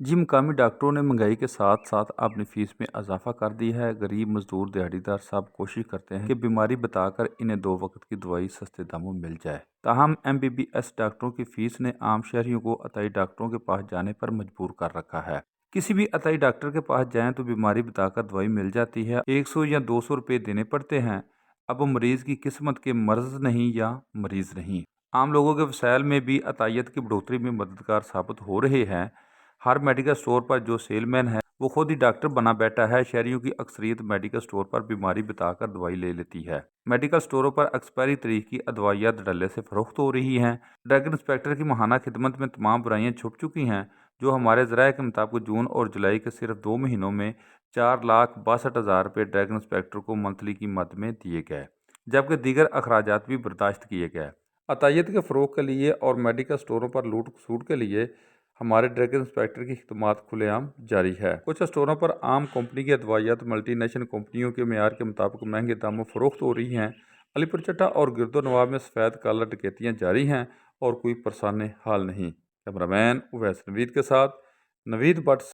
जी, मकामी डॉक्टरों ने महंगाई के साथ साथ अपनी फीस में इजाफा कर दी है। गरीब, मजदूर, दिहाड़ीदार सब कोशिश करते हैं कि बीमारी बताकर इन्हें 2 वक्त की दवाई सस्ते दामों में मिल जाए। ताहम MBBS डॉक्टरों की फीस ने आम शहरियों को अताई डॉक्टरों के पास जाने पर मजबूर कर रखा है। किसी भी अताई डॉक्टर के पास जाएं तो बीमारी बताकर दवाई मिल जाती है। 100 या 200 रुपये देने पड़ते हैं। अब मरीज की किस्मत के मर्ज नहीं या मरीज नहीं। आम लोगों के वसाइल में भी अतायत की बढ़ोतरी में मददगार साबित हो रहे हैं। हर मेडिकल स्टोर पर जो सेलमैन है वो खुद ही डॉक्टर बना बैठा है। शहरियों की अक्सरियत मेडिकल स्टोर पर बीमारी बताकर दवाई ले लेती है। मेडिकल स्टोरों पर एक्सपायरी तारीख की अदवाइयाँ धड़ल्ले से फरोख्त हो रही हैं। ड्रग इंस्पेक्टर की माहाना खिदमत में तमाम बुराइयाँ छुप चुकी हैं। जो हमारे ज़राए के मुताबिक जून और जुलाई के सिर्फ 2 महीनों में 4,62,000 रुपये ड्रग इंस्पेक्टर को मंथली की मद में दिए गए, जबकि दीगर अखराजात भी बर्दाश्त किए गए। अतायत के फ़रोग के लिए और मेडिकल स्टोरों पर लूट खसूट के लिए हमारे ड्रग इंस्पेक्टर की खिदमत खुलेआम जारी है। कुछ स्टोरों पर आम कंपनी की अदवाइयात मल्टीनेशनल कंपनियों के मेयार के मुताबिक महंगे दामों फरोख्त हो रही हैं। अलीपुर चट्टा और गिरदो नवाब में सफ़ेद काला डकैतियाँ जारी हैं और कोई परेशान हाल नहीं। कैमरामैन उवैस नवीद के साथ नवीद भट्ट।